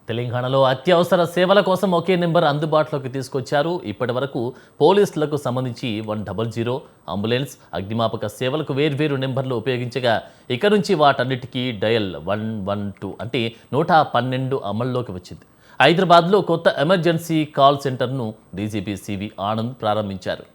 తెలంగాణలో అత్యవసర సేవల కోసం ఒకే నెంబర్ అందుబాటులోకి తీసుకొచ్చారు. ఇప్పటివరకు పోలీసులకు సంబంధించి 100, అంబులెన్స్, అగ్నిమాపక సేవలకు వేర్వేరు నెంబర్లు ఉపయోగించగా ఇక నుంచి వాటన్నిటికీ డయల్ 112 అంటే 112 అమల్లోకి వచ్చింది. హైదరాబాద్లో కొత్త ఎమర్జెన్సీ కాల్ సెంటర్ను డీజీపీ సివి ఆనంద్ ప్రారంభించారు.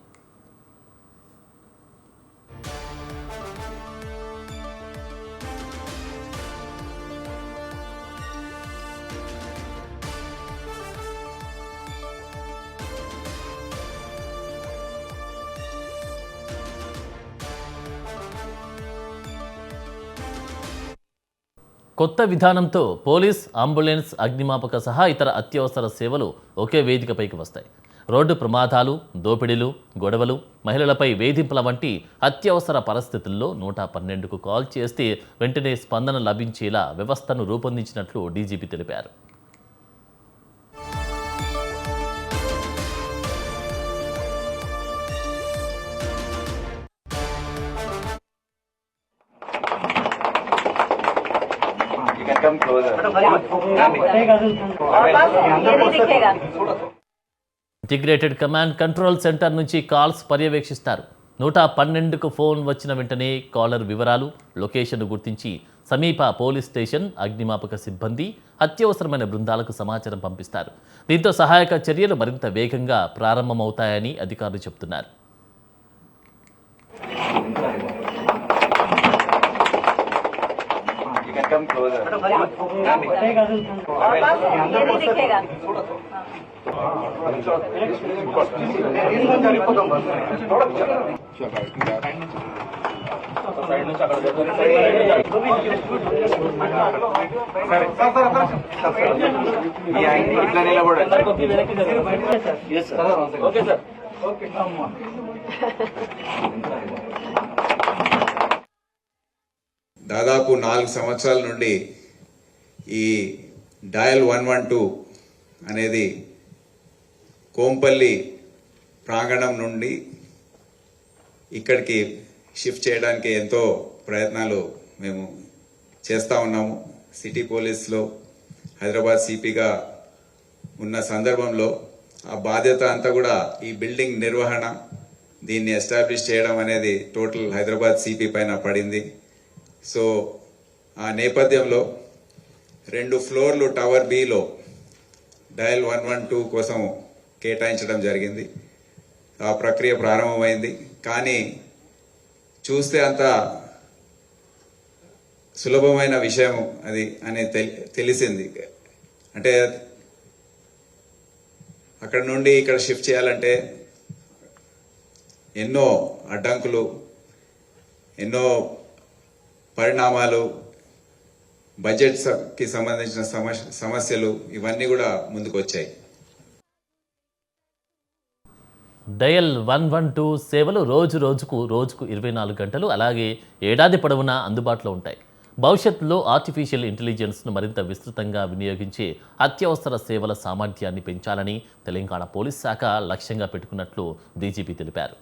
కొత్త విధానంతో పోలీస్, అంబులెన్స్, అగ్నిమాపక సహా ఇతర అత్యవసర సేవలు ఒకే వేదికపైకి వస్తాయి. రోడ్డు ప్రమాదాలు, దోపిడీలు, గొడవలు, మహిళలపై వేధింపుల వంటి అత్యవసర పరిస్థితుల్లో 112కు కాల్ చేస్తే వెంటనే స్పందన లభించేలా వ్యవస్థను రూపొందించినట్లు డీజీపీ తెలిపారు. ఇంటిగ్రేటెడ్ కమాండ్ కంట్రోల్ సెంటర్ నుంచి కాల్స్ పర్యవేక్షిస్తారు. 112కు ఫోన్ వచ్చిన వెంటనే కాలర్ వివరాలు, లొకేషన్ గుర్తించి సమీప పోలీస్ స్టేషన్, అగ్నిమాపక సిబ్బంది, అత్యవసరమైన బృందాలకు సమాచారం పంపిస్తారు. దీంతో సహాయక చర్యలు మరింత వేగంగా ప్రారంభమవుతాయని అధికారులు చెబుతున్నారు. దాదాపు 4 సంవత్సరాల నుండి ఈ డయల్ 112 అనేది కోంపల్లి ప్రాంగణం నుండి ఇక్కడికి షిఫ్ట్ చేయడానికి ఎంతో ప్రయత్నాలు మేము చేస్తూ ఉన్నాము. సిటీ పోలీస్లో హైదరాబాద్ సిపిగా ఉన్న సందర్భంలో ఆ బాధ్యత అంతా కూడా ఈ బిల్డింగ్ నిర్వహణ, దీన్ని ఎస్టాబ్లిష్ చేయడం అనేది టోటల్ హైదరాబాద్ సిపి పైన పడింది. సో ఆ నేపథ్యంలో 2 ఫ్లోర్లు టవర్ బిలో డయల్ 112 కోసం కేటాయించడం జరిగింది. ఆ ప్రక్రియ ప్రారంభమైంది. కానీ చూస్తే అంత సులభమైన విషయం అది అని తెలిసింది. అంటే అక్కడ నుండి ఇక్కడ షిఫ్ట్ చేయాలంటే ఎన్నో అడ్డంకులు, ఎన్నో పరిణామాలు, బడ్జెట్కి సంబంధించిన సమస్యలు ఇవన్నీ కూడా ముందుకు వచ్చాయి. డయల్ 112 సేవలు రోజుకు 24 గంటలు అలాగే ఏడాది పొడవునా అందుబాటులో ఉంటాయి. భవిష్యత్తులో ఆర్టిఫిషియల్ ఇంటెలిజెన్స్ను మరింత విస్తృతంగా వినియోగించే అత్యవసర సేవల సామర్థ్యాన్ని పెంచాలని తెలంగాణ పోలీస్ శాఖ లక్ష్యంగా పెట్టుకున్నట్లు డీజీపీ తెలిపారు.